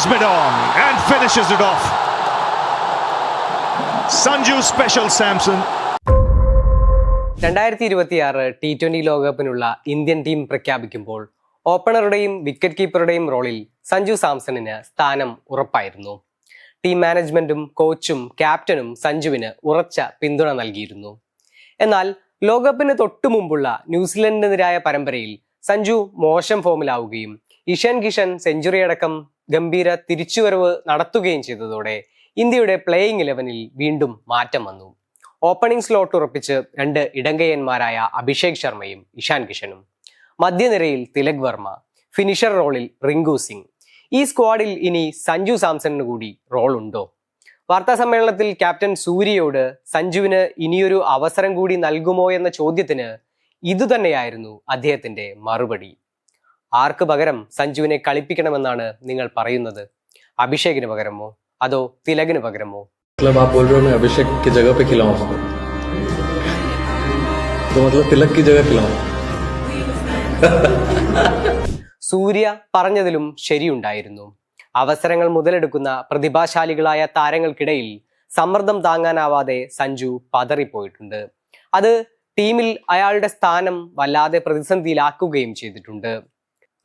fires mid-on and finishes it off. Sanju Special Samson. 2026 T20 ലോകകപ്പിനുള്ള Indian team പ്രഖ്യാപിക്കുമ്പോൾ ഓപ്പണറുടെയും wicket കീപ്പറുടെയും റോളിൽ സഞ്ജു സാംസണിന് സ്ഥാനം ഉറപ്പായിരുന്നു. ടീം മാനേജ്മെന്റും കോച്ചും ക്യാപ്റ്റനും സഞ്ജുവിന് ഉറച്ച പിന്തുണ നൽകിയിരുന്നു. എന്നാൽ ലോകകപ്പിന് തൊട്ടു മുമ്പുള്ള ന്യൂസിലൻഡിനെതിരായ പരമ്പരയിൽ സഞ്ജു മോശം ഫോമിലാവുകയും ഇഷാൻ കിഷൻ സെഞ്ചുറി അടക്കം ഗംഭീര തിരിച്ചുവരവ് നടത്തുകയും ചെയ്തതോടെ ഇന്ത്യയുടെ പ്ലേയിങ് 11-ൽ വീണ്ടും മാറ്റം വന്നു. ഓപ്പണിംഗ് സ്ലോട്ട് ഉറപ്പിച്ച് രണ്ട് ഇടങ്കയ്യന്മാരായ അഭിഷേക് ശർമ്മയും ഇഷാൻ കിഷനും, മധ്യനിരയിൽ തിലക് വർമ്മ, ഫിനിഷർ റോളിൽ റിങ്കു സിംഗ്. ഈ സ്ക്വാഡിൽ ഇനി സഞ്ജു സാംസണിന് കൂടി റോൾ ഉണ്ടോ? വാർത്താ സമ്മേളനത്തിൽ ക്യാപ്റ്റൻ സൂര്യയോട് സഞ്ജുവിന് ഇനിയൊരു അവസരം കൂടി നൽകുമോ എന്ന ചോദ്യത്തിന് ഇതുതന്നെയായിരുന്നു അദ്ദേഹത്തിന്റെ മറുപടി. ആർക്ക് പകരം സഞ്ജുവിനെ കളിപ്പിക്കണമെന്നാണ് നിങ്ങൾ പറയുന്നത്? അഭിഷേകിന് പകരമോ അതോ തിലകിന് പകരമോ? मतलब आप बोल रहे हो मैं अभिषेक की जगह पे खिलाऊं उसको, तो मतलब तिलक की जगह खिलाऊं? സൂര്യ പറഞ്ഞതിലും ശരിയുണ്ടായിരുന്നു. അവസരങ്ങൾ മുതലെടുക്കുന്ന പ്രതിഭാശാലികളായ താരങ്ങൾക്കിടയിൽ സമ്മർദ്ദം താങ്ങാനാവാതെ സഞ്ജു പതറിപ്പോയിട്ടുണ്ട്. അത് ടീമിൽ അയാളുടെ സ്ഥാനം വല്ലാതെ പ്രതിസന്ധിയിലാക്കുകയും ചെയ്തിട്ടുണ്ട്.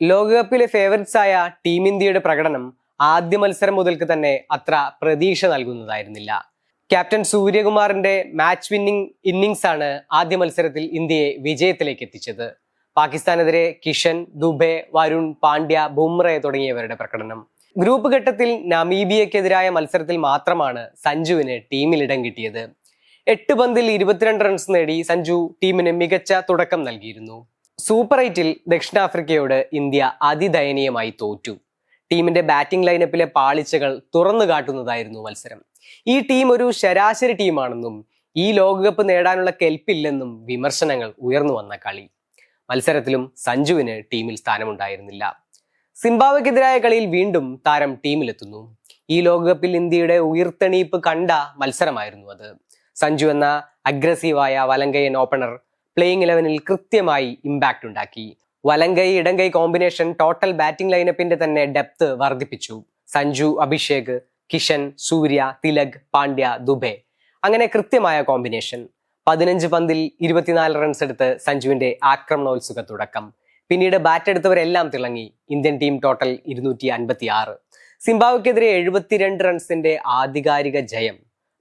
ലോകകപ്പിലെ ഫേവറിറ്റ്സ് ആയ ടീം ഇന്ത്യയുടെ പ്രകടനം ആദ്യ മത്സരം മുതൽക്ക് തന്നെ അത്ര പ്രതീക്ഷ നൽകുന്നതായിരുന്നില്ല. ക്യാപ്റ്റൻ സൂര്യകുമാറിന്റെ മാച്ച് വിന്നിംഗ് ഇന്നിംഗ്സ് ആണ് ആദ്യ മത്സരത്തിൽ ഇന്ത്യയെ വിജയത്തിലേക്ക് എത്തിച്ചത്. പാകിസ്ഥാനെതിരെ കിഷൻ, ദുബെ, വരുൺ, പാണ്ഡ്യ, ബുംറ തുടങ്ങിയവരുടെ പ്രകടനം. ഗ്രൂപ്പ് ഘട്ടത്തിൽ നമീബിയക്കെതിരായ മത്സരത്തിൽ മാത്രമാണ് സഞ്ജുവിന് ടീമിൽ ഇടം കിട്ടിയത്. 8 പന്തിൽ 22 റൺസ് നേടി സഞ്ജു ടീമിന് മികച്ച തുടക്കം നൽകിയിരുന്നു. സൂപ്പർ 8-ൽ ദക്ഷിണാഫ്രിക്കയോട് ഇന്ത്യ അതിദയനീയമായി തോറ്റു. ടീമിന്റെ ബാറ്റിംഗ് ലൈനപ്പിലെ പാളിച്ചകൾ തുറന്നു കാട്ടുന്നതായിരുന്നു മത്സരം. ഈ ടീം ഒരു ശരാശരി ടീമാണെന്നും ഈ ലോകകപ്പ് നേടാനുള്ള കെൽപ്പില്ലെന്നും വിമർശനങ്ങൾ ഉയർന്നു വന്ന കളി. മത്സരത്തിലും സഞ്ജുവിന് ടീമിൽ സ്ഥാനമുണ്ടായിരുന്നില്ല. സിംബാബ്വെക്കെതിരായ കളിയിൽ വീണ്ടും താരം ടീമിലെത്തുന്നു. ഈ ലോകകപ്പിൽ ഇന്ത്യയുടെ ഉയർത്തെണീപ്പ് കണ്ട മത്സരമായിരുന്നു അത്. സഞ്ജു എന്ന അഗ്രസീവായ വലങ്കയ്യൻ ഓപ്പണർ പ്ലേയിങ് 11-ൽ കൃത്യമായി ഇമ്പാക്ട് ഉണ്ടാക്കി. വലങ്കൈ ഇടങ്കൈ കോമ്പിനേഷൻ ടോട്ടൽ ബാറ്റിംഗ് ലൈനപ്പിന്റെ തന്നെ ഡെപ്ത് വർദ്ധിപ്പിച്ചു. സഞ്ജു, അഭിഷേക്, കിഷൻ, സൂര്യ, തിലക്, പാണ്ഡ്യ, ദുബെ, അങ്ങനെ കൃത്യമായ കോമ്പിനേഷൻ. 15 പന്തിൽ 24 റൺസ് എടുത്ത് സഞ്ജുവിന്റെ ആക്രമണോത്സുക തുടക്കം. പിന്നീട് ബാറ്റ് എടുത്തവരെല്ലാം തിളങ്ങി. Indian team total 256. സിംബാബ്വെക്കെതിരെ 72 റൺസിന്റെ ആധികാരിക ജയം.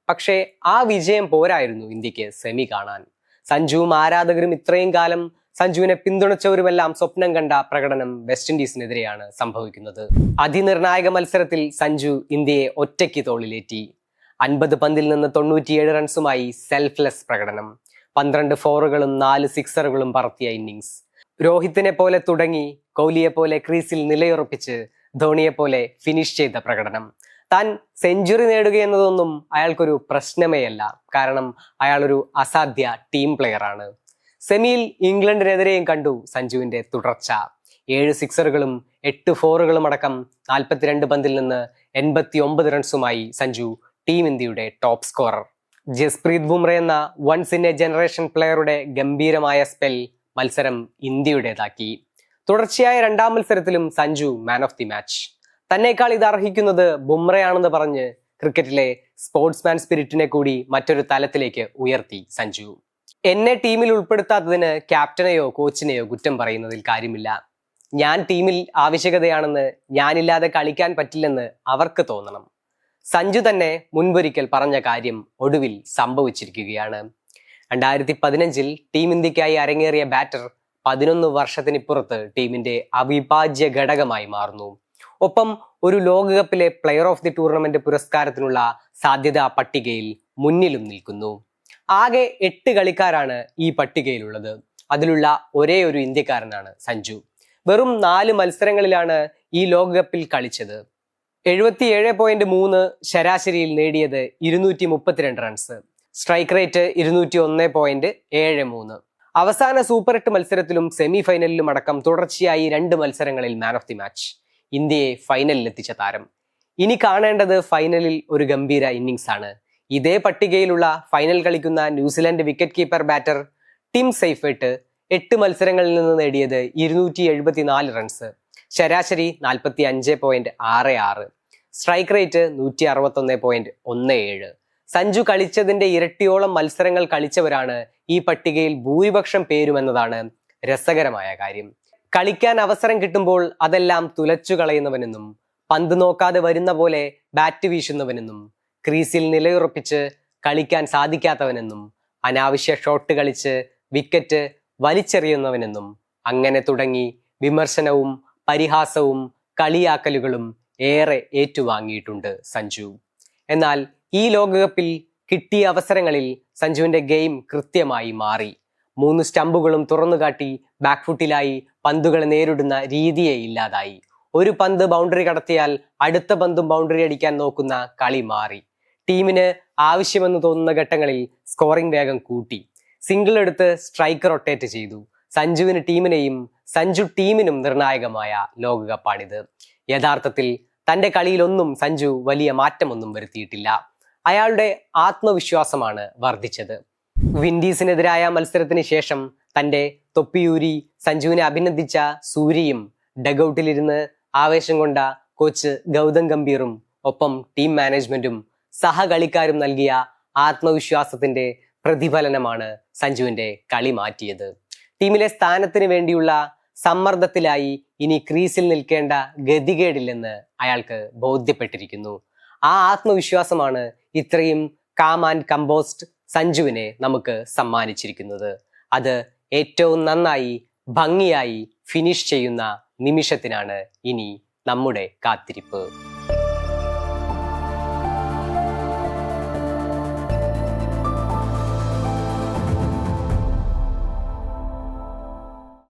പക്ഷേ ആ വിജയം പോരായിരുന്നു ഇന്ത്യക്ക് സെമി കാണാൻ. സഞ്ജുവും ആരാധകരും ഇത്രയും കാലം സഞ്ജുവിനെ പിന്തുണച്ചവരുമെല്ലാം സ്വപ്നം കണ്ട പ്രകടനം വെസ്റ്റ് ഇൻഡീസിനെതിരെയാണ് സംഭവിക്കുന്നത്. അതിനിർണായക മത്സരത്തിൽ സഞ്ജു ഇന്ത്യയെ ഒറ്റയ്ക്ക് തോളിലേറ്റി. 50 പന്തിൽ നിന്ന് 97 റൺസുമായി സെൽഫ്ലെസ് പ്രകടനം. 12 ഫോറുകളും 4 സിക്സറുകളും പറത്തിയ ഇന്നിങ്സ്. രോഹിത്തിനെ പോലെ തുടങ്ങി കോഹ്ലിയെ പോലെ ക്രീസിൽ നിലയുറപ്പിച്ച് ധോണിയെ പോലെ ഫിനിഷ് ചെയ്ത പ്രകടനം. താൻ സെഞ്ചുറി നേടുക എന്നതൊന്നും അയാൾക്കൊരു പ്രശ്നമേയല്ല. കാരണം അയാളൊരു അസാധ്യ ടീം പ്ലെയറാണ്. സെമിയിൽ ഇംഗ്ലണ്ടിനെതിരെയും കണ്ടു സഞ്ജുവിന്റെ തുടർച്ച. 7 സിക്സറുകളും 8 ഫോറുകളും അടക്കം 42 പന്തിൽ നിന്ന് 89 റൺസുമായി സഞ്ജു ടീം ഇന്ത്യയുടെ ടോപ്പ് സ്കോറർ. ജസ്പ്രീത് ബുംറ എന്ന വൺസ് ഇൻ എ ജനറേഷൻ പ്ലെയറുടെ ഗംഭീരമായ സ്പെൽ മത്സരം ഇന്ത്യയുടേതാക്കി. തുടർച്ചയായ 2ാം മത്സരത്തിലും Sanju man of the match. തന്നേക്കാൾ ഇത് അർഹിക്കുന്നത് ബുംറയാണെന്ന് പറഞ്ഞ് ക്രിക്കറ്റിലെ സ്പോർട്സ്മാൻ സ്പിരിറ്റിനെ കൂടി മറ്റൊരു തലത്തിലേക്ക് ഉയർത്തി സഞ്ജു. എന്നെ ടീമിൽ ഉൾപ്പെടുത്താത്തതിന് ക്യാപ്റ്റനെയോ കോച്ചിനെയോ കുറ്റം പറയുന്നതിൽ കാര്യമില്ല. ഞാൻ ടീമിൽ ആവശ്യകതയാണെന്ന്, ഞാനില്ലാതെ കളിക്കാൻ പറ്റില്ലെന്ന് അവർക്ക് തോന്നണം. സഞ്ജു തന്നെ മുൻപൊരിക്കൽ പറഞ്ഞ കാര്യം ഒടുവിൽ സംഭവിച്ചിരിക്കുകയാണ്. 2015-ൽ ടീം ഇന്ത്യക്കായി അരങ്ങേറിയ ബാറ്റർ 11 വർഷത്തിനിപ്പുറത്ത് ടീമിന്റെ അവിഭാജ്യ ഘടകമായി മാറുന്നു. ഒപ്പം ഒരു ലോകകപ്പിലെ പ്ലെയർ ഓഫ് ദി ടൂർണമെന്റ് പുരസ്കാരത്തിനുള്ള സാധ്യതാ പട്ടികയിൽ മുന്നിലും നിൽക്കുന്നു. ആകെ 8 കളിക്കാരാണ് ഈ പട്ടികയിലുള്ളത്. അതിലുള്ള ഒരേ ഒരു ഇന്ത്യക്കാരനാണ് സഞ്ജു. വെറും 4 മത്സരങ്ങളിലാണ് ഈ ലോകകപ്പിൽ കളിച്ചത്. 77.3 ശരാശരിയിൽ നേടിയത് 232 റൺസ്. Strike rate 201.73. അവസാന സൂപ്പർ 8 മത്സരത്തിലും സെമി ഫൈനലിലും അടക്കം തുടർച്ചയായി 2 മത്സരങ്ങളിൽ മാൻ ഓഫ് ദി മാച്ച്. ഇന്ത്യയെ ഫൈനലിൽ എത്തിച്ച താരം. ഇനി കാണേണ്ടത് ഫൈനലിൽ ഒരു ഗംഭീര ഇന്നിംഗ്സ് ആണ്. ഇതേ പട്ടികയിലുള്ള ഫൈനൽ കളിക്കുന്ന New Zealand wicket keeper batter Tim Seifert 8 മത്സരങ്ങളിൽ നിന്ന് നേടിയത് 274 റൺസ്, ശരാശരി 45.66. Strike rate 161.17. സഞ്ജു കളിച്ചതിന്റെ ഇരട്ടിയോളം മത്സരങ്ങൾ കളിച്ചവരാണ് ഈ പട്ടികയിൽ ഭൂരിപക്ഷം പേരുമെന്നതാണ് രസകരമായ കാര്യം. കളിക്കാൻ അവസരം കിട്ടുമ്പോൾ അതെല്ലാം തുലച്ചു കളയുന്നവനെന്നും, പന്ത് നോക്കാതെ വരുന്ന പോലെ ബാറ്റ് വീശുന്നവനെന്നും, ക്രീസിൽ നിലയുറപ്പിച്ച് കളിക്കാൻ സാധിക്കാത്തവനെന്നും, അനാവശ്യ ഷോട്ട് കളിച്ച് വിക്കറ്റ് വലിച്ചെറിയുന്നവനെന്നും അങ്ങനെ തുടങ്ങി വിമർശനവും പരിഹാസവും കളിയാക്കലുകളും ഏറെ ഏറ്റുവാങ്ങിയിട്ടുണ്ട് സഞ്ജു. എന്നാൽ ഈ ലോകകപ്പിൽ കിട്ടിയ അവസരങ്ങളിൽ സഞ്ജുവിന്റെ ഗെയിം കൃത്യമായി മാറി. 3 സ്റ്റമ്പുകളും തുറന്നുകാട്ടി ബാക്ക്ഫുട്ടിലായി പന്തുകളെ നേരിടുന്ന രീതിയെ ഇല്ലാതായി. ഒരു പന്ത് ബൗണ്ടറി കടത്തിയാൽ അടുത്ത പന്തും ബൗണ്ടറി അടിക്കാൻ നോക്കുന്ന കളി മാറി. ടീമിന് ആവശ്യമെന്ന് തോന്നുന്ന ഘട്ടങ്ങളിൽ സ്കോറിംഗ് വേഗം കൂട്ടി. സിംഗിൾ എടുത്ത് സ്ട്രൈക്ക് റൊട്ടേറ്റ് ചെയ്തു. സഞ്ജുവിന് ടീമിനെയും സഞ്ജു ടീമിനും നിർണായകമായ ലോകകപ്പാണിത്. യഥാർത്ഥത്തിൽ തന്റെ കളിയിലൊന്നും സഞ്ജു വലിയ മാറ്റമൊന്നും വരുത്തിയിട്ടില്ല. അയാളുടെ ആത്മവിശ്വാസമാണ് വർദ്ധിച്ചത്. വിൻഡീസിനെതിരായ മത്സരത്തിന് ശേഷം തന്റെ തൊപ്പിയൂരി സഞ്ജുവിനെ അഭിനന്ദിച്ച സൂര്യയും, ഡഗൌട്ടിലിരുന്ന് ആവേശം കൊണ്ട കോച്ച് ഗൗതം ഗംഭീറും, ഒപ്പം ടീം മാനേജ്മെന്റും സഹകളിക്കാരും നൽകിയ ആത്മവിശ്വാസത്തിന്റെ പ്രതിഫലനമാണ് സഞ്ജുവിന്റെ കളി മാറ്റിയത്. ടീമിലെ സ്ഥാനത്തിന് വേണ്ടിയുള്ള സമ്മർദ്ദത്തിലായി ഇനി ക്രീസിൽ നിൽക്കേണ്ട ഗതികേടില്ലെന്ന് അയാൾക്ക് ബോധ്യപ്പെട്ടിരിക്കുന്നു. ആ ആത്മവിശ്വാസമാണ് ഇത്രയും കാം ആൻഡ് കമ്പോസ്റ്റ് സഞ്ജുവിനെ നമുക്ക് സമ്മാനിച്ചിരിക്കുന്നത്. അത് ഏറ്റവും നന്നായി ഭംഗിയായി ഫിനിഷ് ചെയ്യുന്ന നിമിഷത്തിനാണ് ഇനി നമ്മുടെ കാത്തിരിപ്പ്.